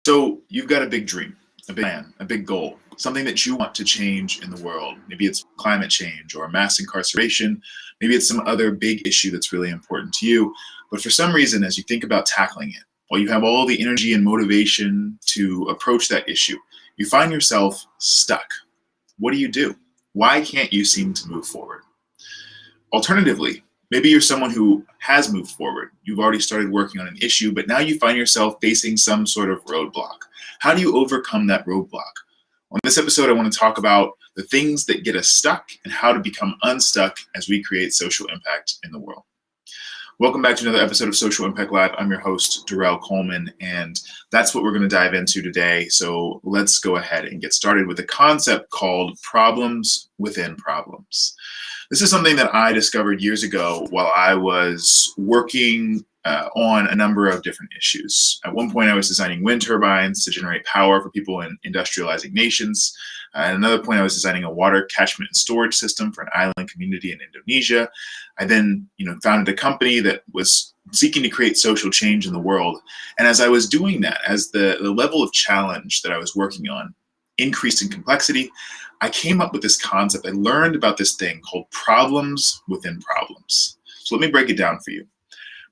So you've got a big dream, a big plan, a big goal, something that you want to change in the world. Maybe it's climate change or mass incarceration. Maybe it's some other big issue that's really important to you. But for some reason, as you think about tackling it, while you have all the energy and motivation to approach that issue, you find yourself stuck. What do you do? Why can't you seem to move forward? Alternatively, maybe you're someone who has moved forward. You've already started working on an issue, but now you find yourself facing some sort of roadblock. How do you overcome that roadblock? On this episode, I want to talk about the things that get us stuck and how to become unstuck as we create social impact in the world. Welcome back to another episode of Social Impact Live. I'm your host, Darrell Coleman, and that's what we're going to dive into today. So let's go ahead and get started with a concept called problems within problems. This is something that I discovered years ago while I was working on a number of different issues. At one point, I was designing wind turbines to generate power for people in industrializing nations. At another point, I was designing a water catchment and storage system for an island community in Indonesia. I then, founded a company that was seeking to create social change in the world. And as I was doing that, as the level of challenge that I was working on increased in complexity, I came up with this concept. I learned about this thing called problems within problems. So let me break it down for you.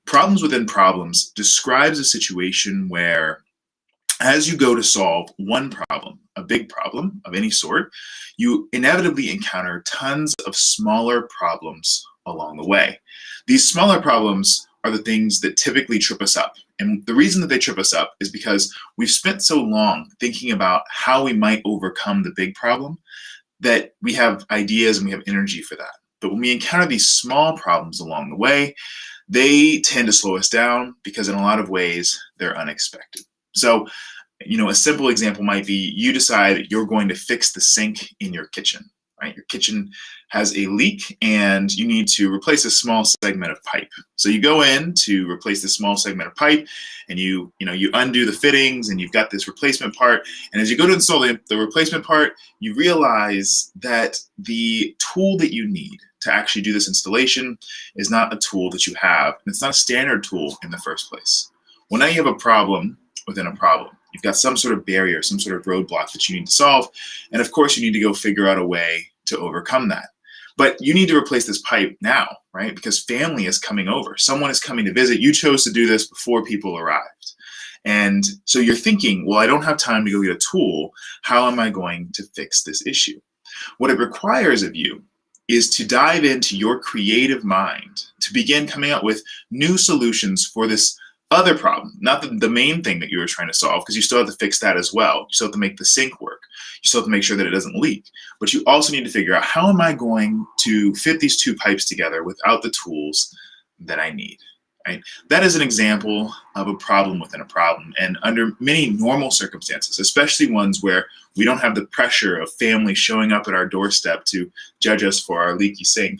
Problems within problems describes a situation where, as you go to solve one problem, a big problem of any sort, you inevitably encounter tons of smaller problems along the way. These smaller problems are the things that typically trip us up. And the reason that they trip us up is because we've spent so long thinking about how we might overcome the big problem that we have ideas and we have energy for that. But when we encounter these small problems along the way, they tend to slow us down because in a lot of ways, they're unexpected. So, a simple example might be you decide you're going to fix the sink in your kitchen, right? Your kitchen has a leak and you need to replace a small segment of pipe. So you go in to replace this small segment of pipe and you undo the fittings and you've got this replacement part. And as you go to install the replacement part, you realize that the tool that you need to actually do this installation is not a tool that you have. And it's not a standard tool in the first place. Well, now you have a problem within a problem. You've got some sort of barrier, some sort of roadblock that you need to solve. And of course, you need to go figure out a way to overcome that. But you need to replace this pipe now, right? Because family is coming over. Someone is coming to visit. You chose to do this before people arrived. And so you're thinking, well, I don't have time to go get a tool. How am I going to fix this issue? What it requires of you is to dive into your creative mind to begin coming up with new solutions for this other problem, not the main thing that you were trying to solve, because you still have to fix that as well. You still have to make the sink work. You still have to make sure that it doesn't leak. But you also need to figure out, how am I going to fit these two pipes together without the tools that I need, right? That is an example of a problem within a problem. And under many normal circumstances, especially ones where we don't have the pressure of family showing up at our doorstep to judge us for our leaky sink,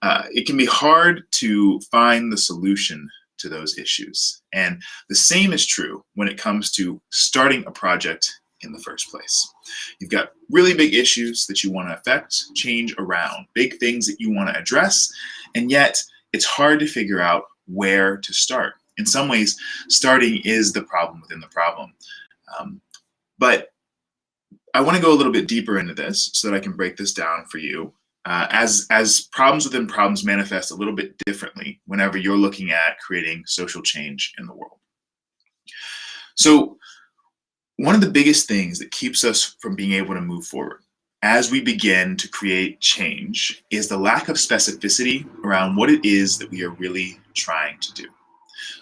it can be hard to find the solution to those issues. And the same is true when it comes to starting a project in the first place. You've got really big issues that you want to affect, change around, big things that you want to address, and yet it's hard to figure out where to start. In some ways, starting is the problem within the problem. But I want to go a little bit deeper into this so that I can break this down for you. As problems within problems manifest a little bit differently whenever you're looking at creating social change in the world. So one of the biggest things that keeps us from being able to move forward as we begin to create change is the lack of specificity around what it is that we are really trying to do.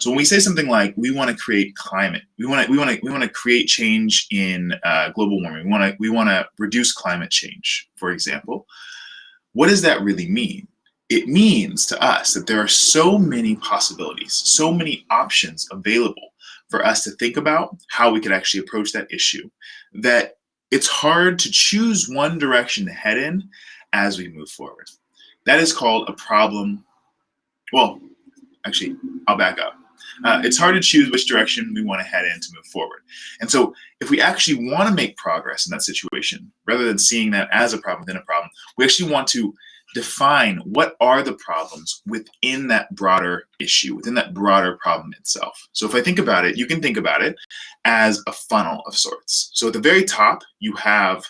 So when we say something like we want to create climate, we want to create change in global warming, we want to reduce climate change, for example. What does that really mean? It means to us that there are so many possibilities, so many options available for us to think about how we could actually approach that issue, that it's hard to choose one direction to head in as we move forward. That is called a problem. Well, actually, I'll back up. It's hard to choose which direction we want to head in to move forward. And so if we actually want to make progress in that situation, rather than seeing that as a problem within a problem, we actually want to define what are the problems within that broader issue, within that broader problem itself. So if I think about it, you can think about it as a funnel of sorts. So at the very top, you have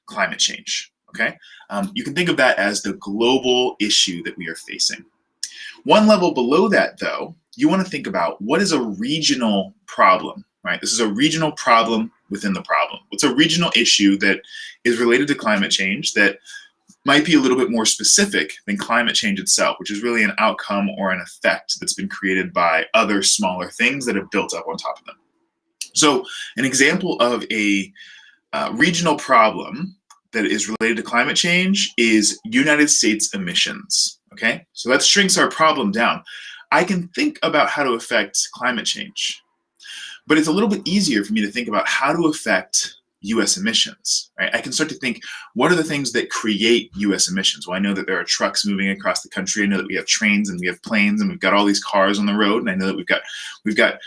climate change, okay? You can think of that as the global issue that we are facing. One level below that, though, you want to think about what is a regional problem, right? This is a regional problem within the problem. What's a regional issue that is related to climate change that might be a little bit more specific than climate change itself, which is really an outcome or an effect that's been created by other smaller things that have built up on top of them. So an example of a regional problem that is related to climate change is United States emissions, okay? So that shrinks our problem down. I can think about how to affect climate change, but it's a little bit easier for me to think about how to affect US emissions, right? I can start to think, what are the things that create US emissions? Well, I know that there are trucks moving across the country. I know that we have trains and we have planes and we've got all these cars on the road. And I know that we've got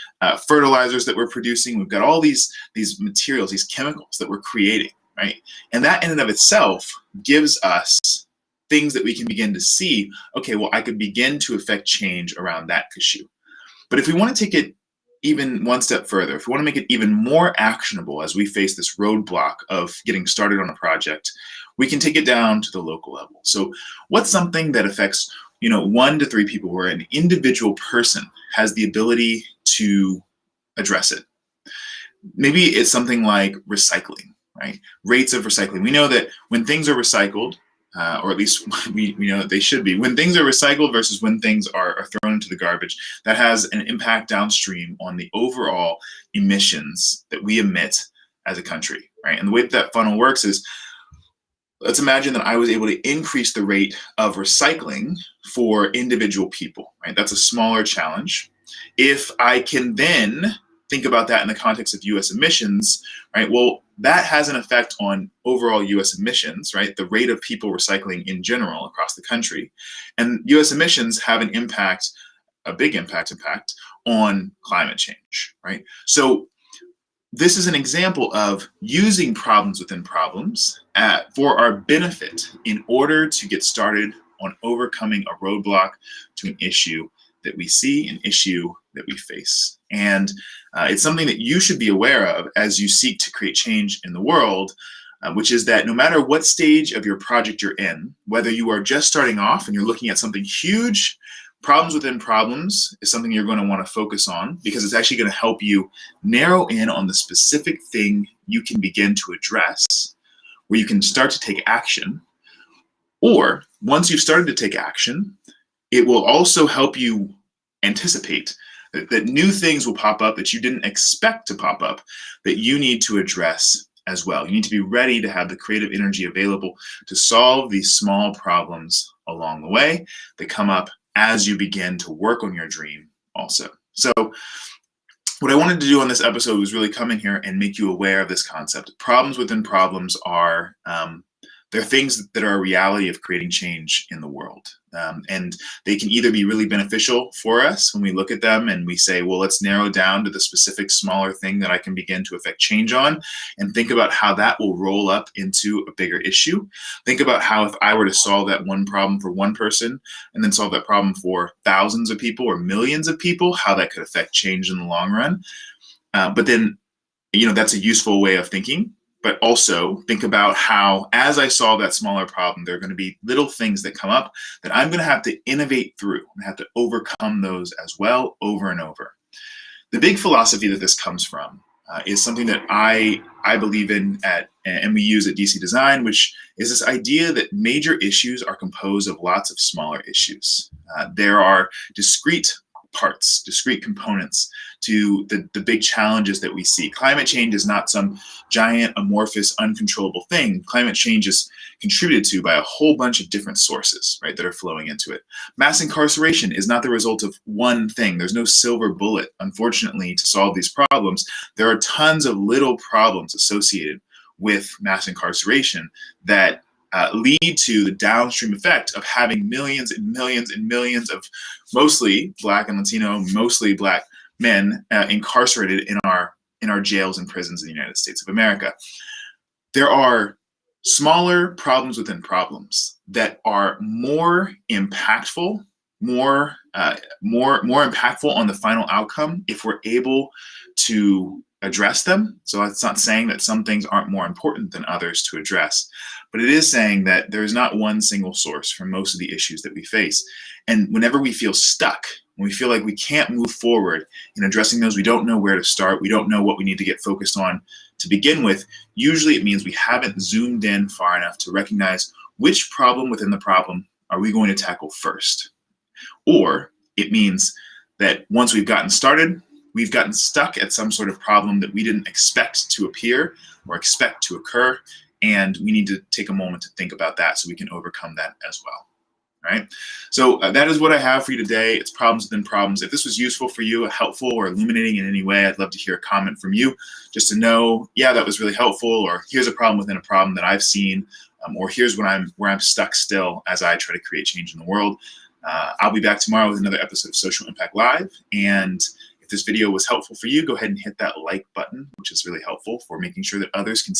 fertilizers that we're producing. We've got all these materials, these chemicals that we're creating, right? And that in and of itself gives us things that we can begin to see, okay, well, I could begin to affect change around that issue. But if we want to take it even one step further, if we want to make it even more actionable as we face this roadblock of getting started on a project, we can take it down to the local level. So what's something that affects 1 to 3 people where an individual person has the ability to address it? Maybe it's something like recycling, right? Rates of recycling. We know that when things are recycled, or at least we know that they should be. When things are recycled versus when things are thrown into the garbage, that has an impact downstream on the overall emissions that we emit as a country, right? And the way that funnel works is, let's imagine that I was able to increase the rate of recycling for individual people, right? That's a smaller challenge. If I can then think about that in the context of US emissions, right? Well, that has an effect on overall US emissions, right? The rate of people recycling in general across the country. And US emissions have an impact, a big impact on climate change, right? So this is an example of using problems within problems for our benefit in order to get started on overcoming a roadblock to an issue that we see, an issue that we face. And it's something that you should be aware of as you seek to create change in the world, which is that no matter what stage of your project you're in, whether you are just starting off and you're looking at something huge, problems within problems is something you're going to want to focus on because it's actually going to help you narrow in on the specific thing you can begin to address, where you can start to take action. Or once you've started to take action, it will also help you anticipate that new things will pop up that you didn't expect to pop up that you need to address as well. You need to be ready to have the creative energy available to solve these small problems along the way that come up as you begin to work on your dream also. So what I wanted to do on this episode was really come in here and make you aware of this concept. Problems within problems are they're things that are a reality of creating change in the world. And they can either be really beneficial for us when we look at them and we say, well, let's narrow down to the specific smaller thing that I can begin to affect change on and think about how that will roll up into a bigger issue. Think about how if I were to solve that one problem for one person and then solve that problem for thousands of people or millions of people, how that could affect change in the long run. But then, that's a useful way of thinking. But also think about how, as I solve that smaller problem, there are going to be little things that come up that I'm going to have to innovate through and have to overcome those as well over and over. The big philosophy that this comes from is something that I believe in and we use at DC Design, which is this idea that major issues are composed of lots of smaller issues. There are discrete parts, discrete components to the big challenges that we see. Climate change is not some giant, amorphous, uncontrollable thing. Climate change is contributed to by a whole bunch of different sources, right, that are flowing into it. Mass incarceration is not the result of one thing. There's no silver bullet, unfortunately, to solve these problems. There are tons of little problems associated with mass incarceration that lead to the downstream effect of having millions and millions and millions of mostly Black and Latino, mostly Black men incarcerated in our jails and prisons in the United States of America. There are smaller problems within problems that are more impactful, more impactful on the final outcome if we're able to address them. So it's not saying that some things aren't more important than others to address, but it is saying that there's not one single source for most of the issues that we face. And whenever we feel stuck, when we feel like we can't move forward in addressing those, we don't know where to start, we don't know what we need to get focused on to begin with, usually it means we haven't zoomed in far enough to recognize which problem within the problem are we going to tackle first. Or it means that once we've gotten started, we've gotten stuck at some sort of problem that we didn't expect to appear or expect to occur, and we need to take a moment to think about that so we can overcome that as well. Right? So that is what I have for you today. It's problems within problems. If this was useful for you, helpful, or illuminating in any way, I'd love to hear a comment from you just to know, yeah, that was really helpful, or here's a problem within a problem that I've seen, or here's where I'm stuck still as I try to create change in the world. I'll be back tomorrow with another episode of Social Impact Live. And if this video was helpful for you, go ahead and hit that like button, which is really helpful for making sure that others can see